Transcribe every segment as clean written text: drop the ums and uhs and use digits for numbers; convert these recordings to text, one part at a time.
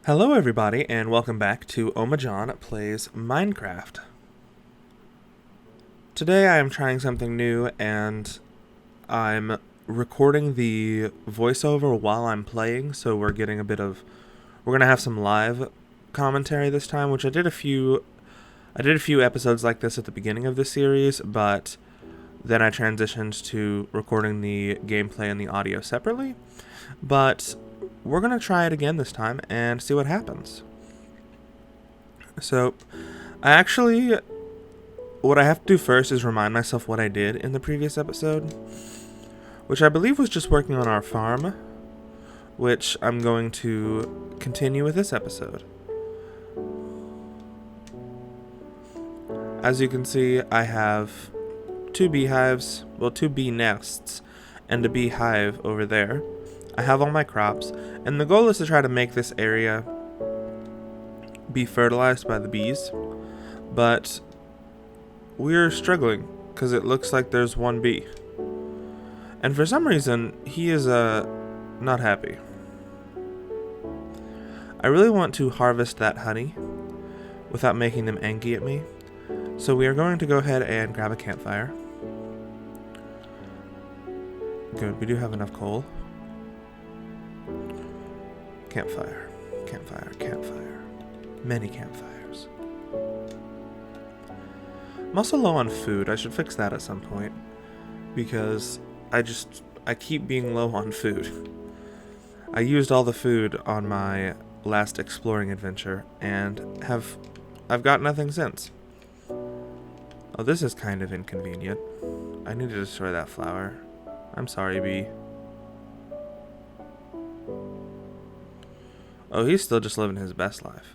Hello everybody, and welcome back to Omajon Plays Minecraft. Today I am trying something new, and I'm recording the voiceover while I'm playing, so we're gonna have some live commentary this time, which I did a few episodes like this at the beginning of the series, but then I transitioned to recording the gameplay and the audio separately. But we're going to try it again this time and see what happens. So, what I have to do first is remind myself what I did in the previous episode, which I believe was just working on our farm, which I'm going to continue with this episode. As you can see, I have two bee nests, and a beehive over there. I have all my crops, and the goal is to try to make this area be fertilized by the bees, but we're struggling because it looks like there's one bee, and for some reason he is not happy. I really want to harvest that honey without making them angry at me, so we are going to go ahead and grab a campfire. Good, we do have enough coal. Campfire, campfire, campfire. Many campfires. I'm also low on food. I should fix that at some point, because I keep being low on food. I used all the food on my last exploring adventure, and I've got nothing since. Oh, this is kind of inconvenient. I need to destroy that flower. I'm sorry, bee. Oh, he's still just living his best life.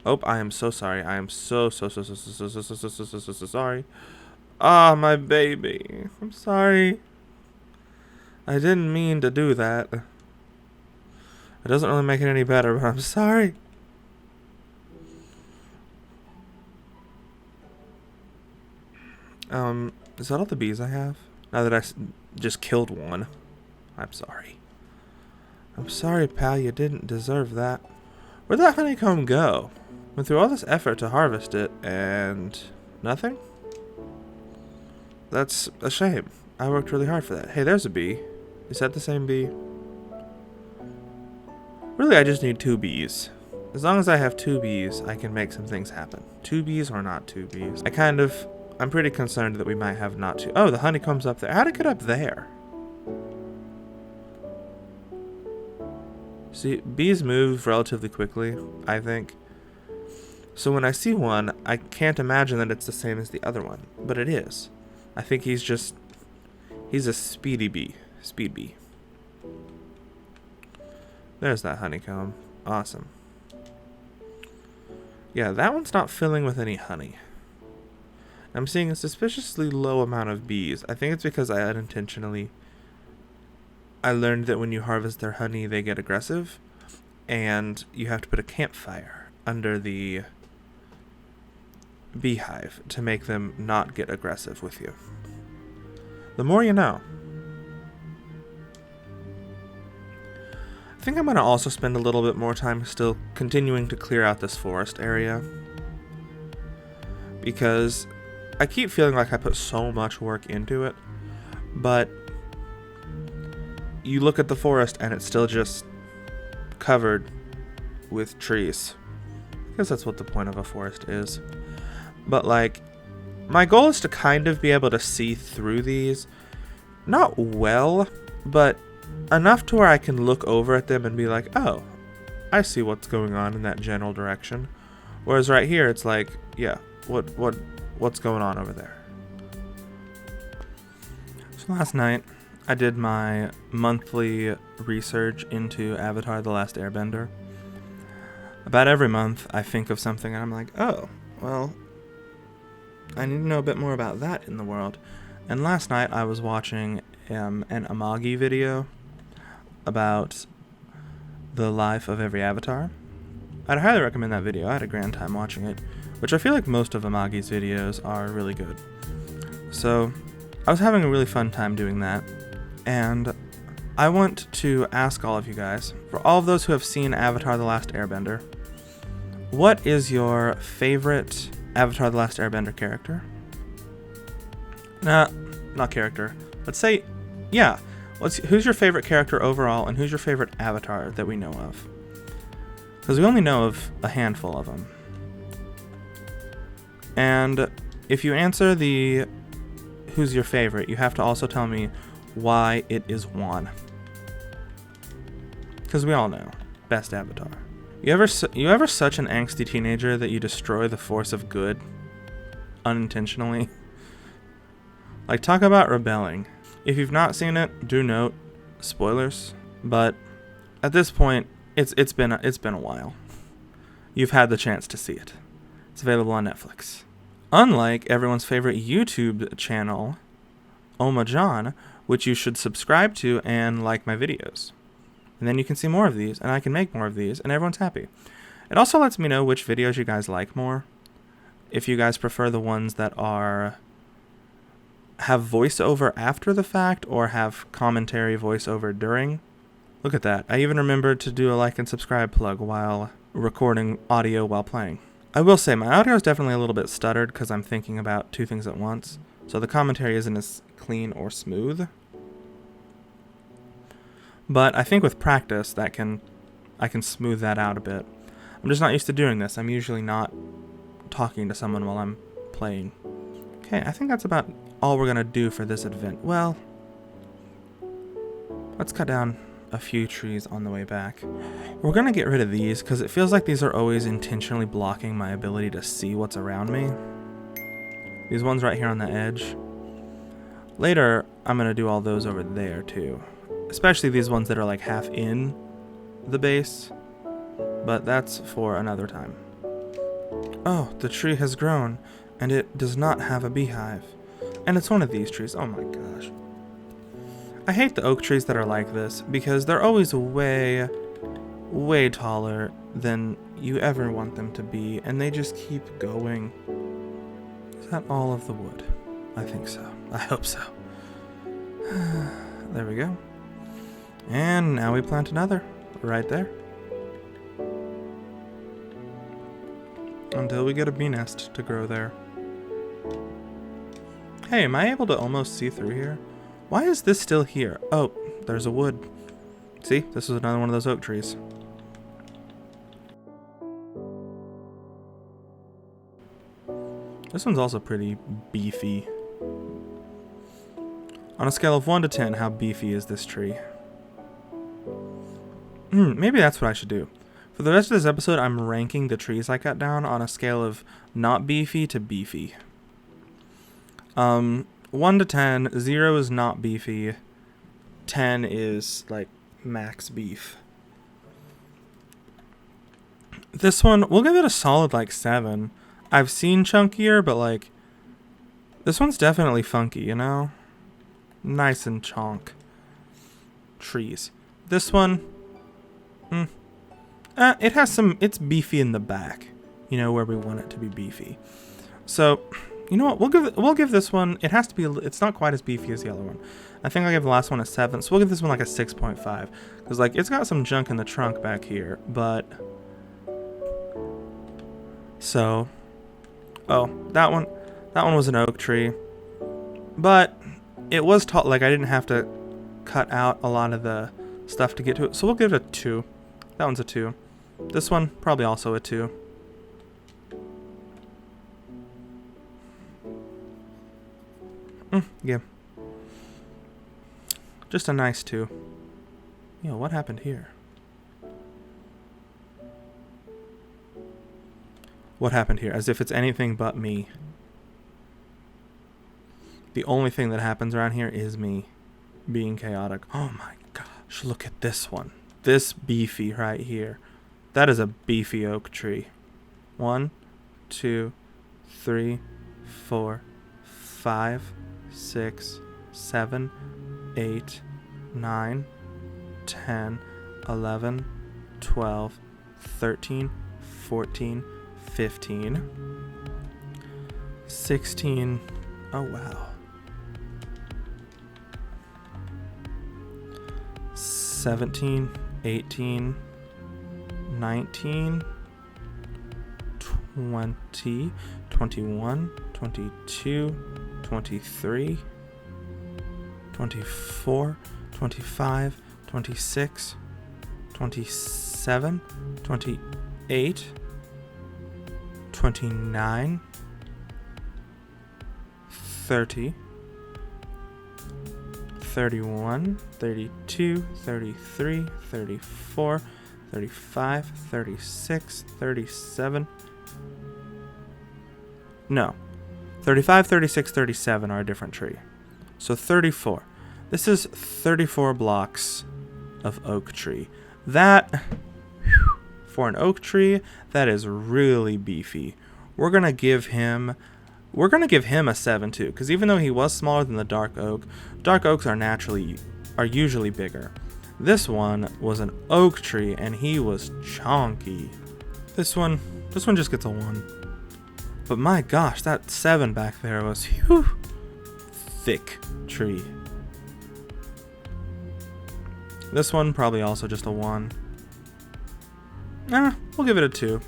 Oh, I am so sorry. I am so sorry. Ah, my baby. I'm sorry. I didn't mean to do that. It doesn't really make it any better, but I'm sorry. Is that all the bees I have? Now that I just killed one. I'm sorry. I'm sorry, pal, you didn't deserve that. Where'd that honeycomb go? Went through all this effort to harvest it, and nothing? That's a shame. I worked really hard for that. Hey, there's a bee. Is that the same bee? Really, I just need 2 bees. As long as I have 2 bees, I can make some things happen. 2 bees or not 2 bees. I'm pretty concerned that we might have not 2. Oh, the honeycomb's up there. How'd it get up there? See, bees move relatively quickly, I think. So when I see one, I can't imagine that it's the same as the other one, but it is. I think he's a speedy bee. Speed bee. There's that honeycomb. Awesome. Yeah, that one's not filling with any honey. I'm seeing a suspiciously low amount of bees. I think it's because I learned that when you harvest their honey, they get aggressive, and you have to put a campfire under the beehive to make them not get aggressive with you. The more you know. I think I'm going to also spend a little bit more time still continuing to clear out this forest area, because I keep feeling like I put so much work into it, but you look at the forest and it's still just covered with trees. I guess that's what the point of a forest is. But my goal is to kind of be able to see through these. Not well, but enough to where I can look over at them and be like, oh, I see what's going on in that general direction. Whereas right here, it's like, yeah, what's going on over there? So last night, I did my monthly research into Avatar: The Last Airbender. About every month, I think of something and I'm like, oh, well, I need to know a bit more about that in the world. And last night, I was watching an Amagi video about the life of every Avatar. I'd highly recommend that video. I had a grand time watching it, which I feel like most of Amagi's videos are really good. So, I was having a really fun time doing that, and I want to ask all of you guys, for all of those who have seen Avatar The Last Airbender, what is your favorite Avatar The Last Airbender character? Nah, not character. Let's say, yeah. Who's your favorite character overall, and who's your favorite avatar that we know of? Because we only know of a handful of them. And if you answer the who's your favorite, you have to also tell me why it is Juan. Because we all know, best avatar. You ever such an angsty teenager that you destroy the force of good unintentionally? Like, talk about rebelling. If you've not seen it, do note spoilers. But at this point, it's been a while. You've had the chance to see it. It's available on Netflix. Unlike everyone's favorite YouTube channel, Oma John, which you should subscribe to and like my videos. And then you can see more of these, and I can make more of these, and everyone's happy. It also lets me know which videos you guys like more. If you guys prefer the ones that have voiceover after the fact or have commentary voiceover during. Look at that. I even remembered to do a like and subscribe plug while recording audio while playing. I will say my audio is definitely a little bit stuttered because I'm thinking about two things at once. So the commentary isn't as clean or smooth. But I think with practice I can smooth that out a bit. I'm just not used to doing this. I'm usually not talking to someone while I'm playing. Okay, I think that's about all we're gonna do for this event. Well, let's cut down a few trees on the way back. We're gonna get rid of these because it feels like these are always intentionally blocking my ability to see what's around me. These ones right here on the edge. Later, I'm gonna do all those over there too. Especially these ones that are like half in the base. But that's for another time. Oh, the tree has grown, and it does not have a beehive. And it's one of these trees. Oh my gosh. I hate the oak trees that are like this because they're always way, way taller than you ever want them to be, and they just keep going. Is that all of the wood? I think so. I hope so. There we go. And now we plant another right there. Until we get a bee nest to grow there. Hey, am I able to almost see through here? Why is this still here? Oh, there's a wood. See, this is another one of those oak trees. This one's also pretty beefy. On a scale of 1 to 10, how beefy is this tree? Maybe that's what I should do. For the rest of this episode, I'm ranking the trees I cut down on a scale of not beefy to beefy. 1 to 10, 0 is not beefy, 10 is like max beef. This one, we'll give it a solid like 7. I've seen chunkier, but like, this one's definitely funky, you know? Nice and chonk. Trees. This one, it has it's beefy in the back, you know, where we want it to be beefy. So, you know what, we'll give this one, it has to be, it's not quite as beefy as the other one. I think I gave the last one a 7, so we'll give this one like a 6.5. Because like, it's got some junk in the trunk back here, but... So... Oh, that one was an oak tree. But it was tall, like I didn't have to cut out a lot of the stuff to get to it. So we'll give it a 2. That one's a 2. This one, probably also a 2. Yeah. Just a nice 2. Yo, what happened here? What happened here? As if it's anything but me. The only thing that happens around here is me being chaotic. Oh my gosh, look at this one. This beefy right here. That is a beefy oak tree. 1, 2, 3, 4, 5, 6, 7, 8, 9, 10, 11, 12, 13, 14, 15, 16, oh wow, 17, 18, 19, 20, 21, 22, 23, 24, 25, 26, 27, 28, 29, 30, 31, 32, 33, 34, 35, 36, 37. No. 35, 36, 37 are a different tree. So 34. This is 34 blocks of oak tree. That, for an oak tree, that is really beefy. We're gonna give him a 7 too, because even though he was smaller than the dark oaks are usually bigger. This one was an oak tree and he was chonky. This one just gets a 1. But my gosh, that 7 back there was thick tree. This one probably also just a 1. We'll give it a 2.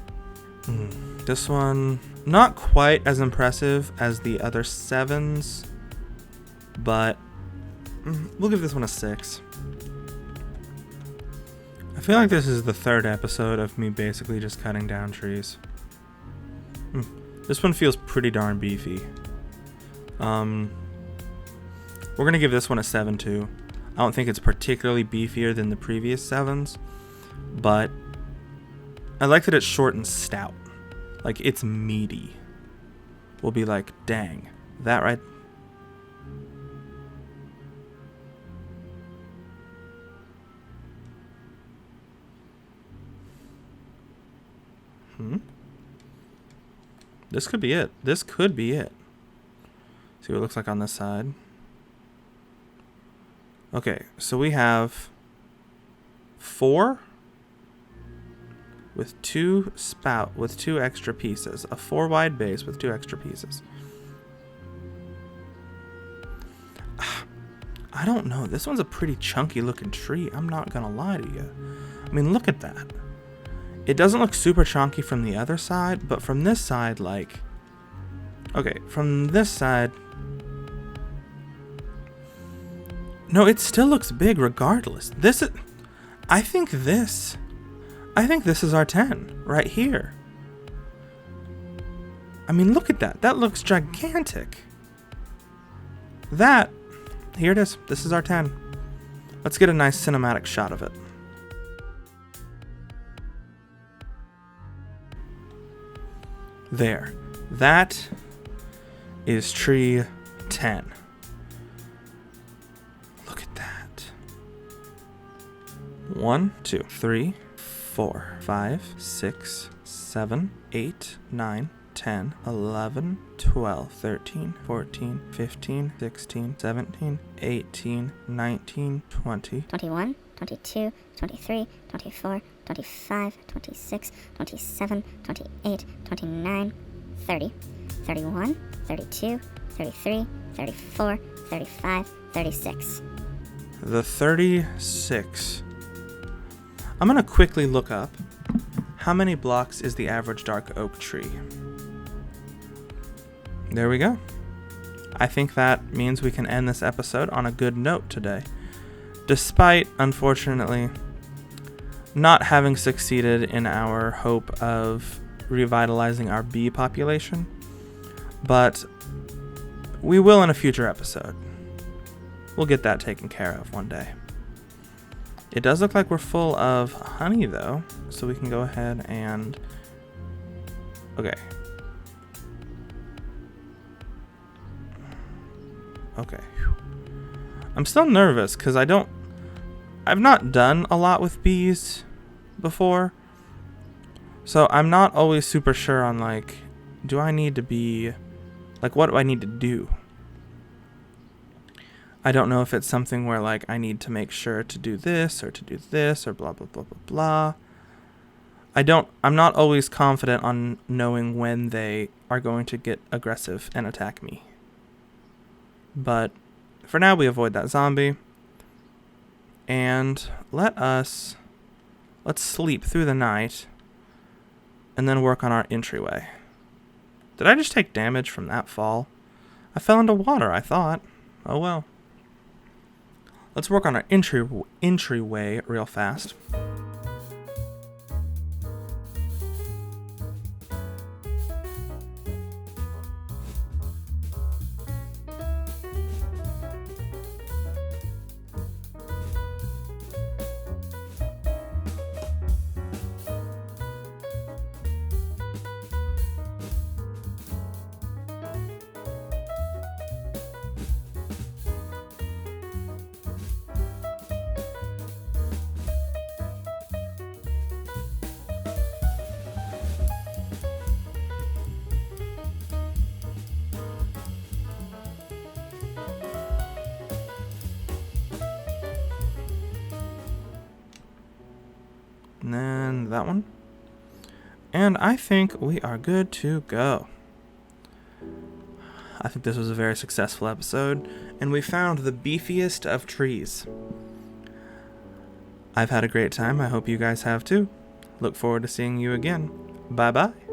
This one, not quite as impressive as the other 7s, but we'll give this one a 6. I feel like this is the 3rd episode of me basically just cutting down trees. This one feels pretty darn beefy. We're gonna give this one a 7 too. I don't think it's particularly beefier than the previous 7s, but I like that it's short and stout. Like, it's meaty. We'll be like, dang, that right? This could be it. This could be it. See what it looks like on this side. Okay, so we have 4 with 2 extra pieces. A 4 wide base with 2 extra pieces. I don't know. This one's a pretty chunky looking tree. I'm not gonna lie to you. I mean, look at that. It doesn't look super chunky from the other side, but from this side, like... Okay, from this side... No, it still looks big regardless. I think this is our 10 right here. I mean, look at that. That looks gigantic. Here it is. This is our 10. Let's get a nice cinematic shot of it. There. That is tree 10. Look at that. 1, 2, 3, 4, 5, 6, 7, 8, 9, 10, 11, 12, 13, 14, 15, 16, 17, 18, 19, 20. 21, 22, 23, 24, 25, 26, 27, 28, 29, 30, 31, 32, 33, 34, 35, 36. The 36. I'm going to quickly look up how many blocks is the average dark oak tree. There we go. I think that means we can end this episode on a good note today. Despite, unfortunately, not having succeeded in our hope of revitalizing our bee population, but we will in a future episode. We'll get that taken care of one day. It does look like we're full of honey though, so we can go ahead and... Okay. I'm still nervous because I've not done a lot with bees before. So I'm not always super sure on like, what do I need to do? I don't know if it's something where like I need to make sure to do this or blah, blah, blah, blah, blah. I'm not always confident on knowing when they are going to get aggressive and attack me. But for now, we avoid that zombie. And let's sleep through the night and then work on our entryway. Did I just take damage from that fall? I fell into water, I thought. Oh well. Let's work on our entryway real fast. And then that one. And I think we are good to go. I think this was a very successful episode, and we found the beefiest of trees. I've had a great time. I hope you guys have too. Look forward to seeing you again. Bye-bye.